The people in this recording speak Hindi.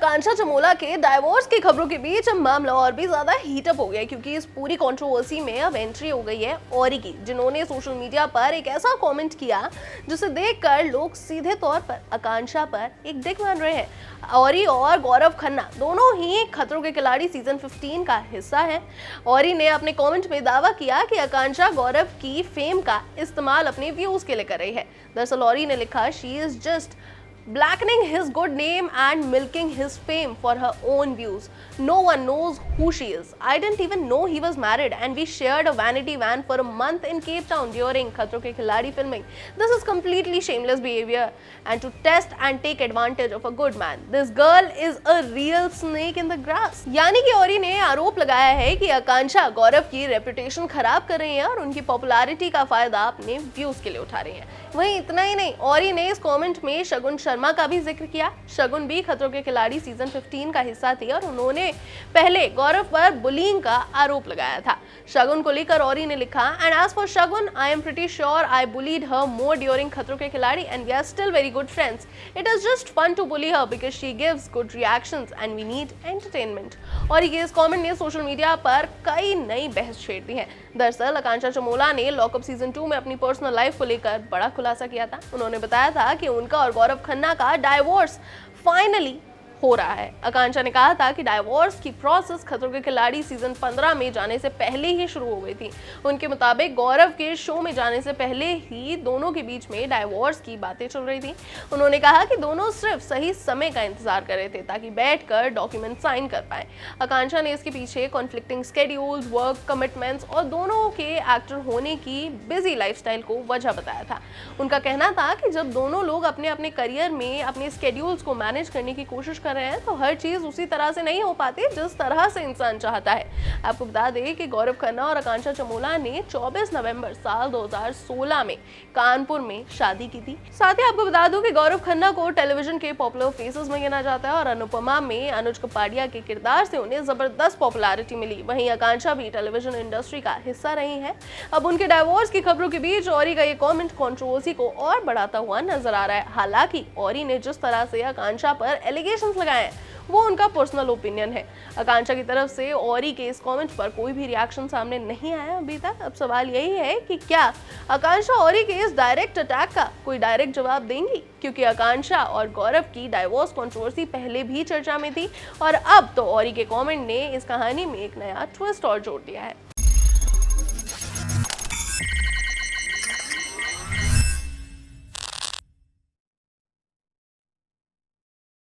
आकांक्षा चमोला के डाइवोर्स की खबरों के बीच अब मामला और भी ज्यादा हीटअप हो गया है, क्योंकि इस पूरी कंट्रोवर्सी में अब एंट्री हो गई है औरी की, जिन्होंने सोशल मीडिया पर एक ऐसा कमेंट किया जिसे देखकर लोग सीधे तौर पर आकांक्षा पर एक डिग मान रहे हैं। औरी और गौरव खन्ना दोनों ही खतरों के खिलाड़ी सीजन 15 का हिस्सा हैं। औरी ने अपने कमेंट में दावा किया कि आकांक्षा गौरव की फेम का इस्तेमाल अपने व्यूज के लिए कर रही है। दरअसल औरी ने लिखा, she is just blackening his good name and milking his fame for her own views. No one knows who she is. I didn't even know he was married and we shared a vanity van for a month in Cape Town during Khatron Ke Khiladi filming. This is completely shameless behavior and to test and take advantage of a good man. This girl is a real snake in the grass. यानी कि औरी ने आरोप लगाया है कि आकांक्षा गौरव की रेपुटेशन खराब कर रही हैं और उनकी पॉपुलैरिटी का फायदा अपने व्यूज के लिए उठा रही हैं। वहीं इतना ही नहीं, औरी ने इस कमेंट में शगुन शर्मा का भी जिक्र किया। शगुन भी खतरों के खिलाड़ी सीजन 15 का हिस्सा थी और उन्होंने पहले गौरव पर बुलिंग का आरोप लगाया था। शगुन को लेकर औरी ने लिखा, and as for Shagun, I am pretty sure I bullied her more during Khatron Ke Khiladi and we are still very good friends. It is just fun to bully her because she gives good reactions and we need entertainment. Orry के इस कमेंट ने सोशल मीडिया पर कई नई बहस छेड़ दी है। दरअसल आकांक्षा चमोला ने लॉकअप सीजन 2 में अपनी पर्सनल लाइफ को लेकर बड़ा खुलासा किया था। उन्होंने बताया था कि उनका और गौरव खन्ना का डाइवोर्स फाइनली हो रहा है। आकांक्षा ने कहा था कि डाइवोर्स की प्रोसेस खतरों के खिलाड़ी सीजन 15 में जाने से पहले ही शुरू हो गई थी। उनके मुताबिक गौरव के शो में जाने से पहले ही दोनों के बीच में डाइवोर्स की बातें चल रही थी। उन्होंने कहा कि दोनों सिर्फ सही समय का इंतजार कर रहे थे ताकि बैठकर डॉक्यूमेंट साइन कर पाए। आकांक्षा ने इसके पीछे कॉन्फ्लिक्टिंग स्केड्यूल्स, वर्क कमिटमेंट्स और दोनों के एक्टर होने की बिजी लाइफस्टाइल को वजह बताया था। उनका कहना था कि जब दोनों लोग अपने अपने करियर में अपने स्केड्यूल्स को मैनेज करने की कोशिश कर रहे हैं तो हर चीज उसी तरह से नहीं हो पाती जिस तरह से इंसान चाहता है। आपको बता दें कि गौरव खन्ना और आकांक्षा चमोला ने 24 नवंबर साल 2016 में कानपुर में शादी की थी। साथ ही आपको बता दूं कि गौरव खन्ना को टेलीविजन के पॉपुलर फेसेस में गिना जाता है और अनुपमा में अनुज कपाड़िया के किरदार से उन्हें जबरदस्त पॉपुलैरिटी मिली। वहीं आकांक्षा भी टेलीविजन इंडस्ट्री का हिस्सा रही है। अब उनके डाइवोर्स की खबरों के बीच औरी का ये कमेंट कंट्रोवर्सी को और बढ़ाता हुआ नजर आ रहा है। हालांकि औरी ने जिस तरह से आकांक्षा पर एलिगेशंस लगाए वो उनका पर्सनल ओपिनियन है। आकांक्षा की तरफ से औरी के इस कमेंट पर कोई भी रिएक्शन सामने नहीं आया अभी तक। अब सवाल यही है कि क्या आकांक्षा औरी के इस डायरेक्ट अटैक का कोई डायरेक्ट जवाब देंगी, क्योंकि आकांक्षा और गौरव की डाइवोर्स कंट्रोवर्सी पहले भी चर्चा में थी और अब तो औरी के कमेंट ने इस कहानी में एक नया ट्विस्ट और जोड़ दिया है।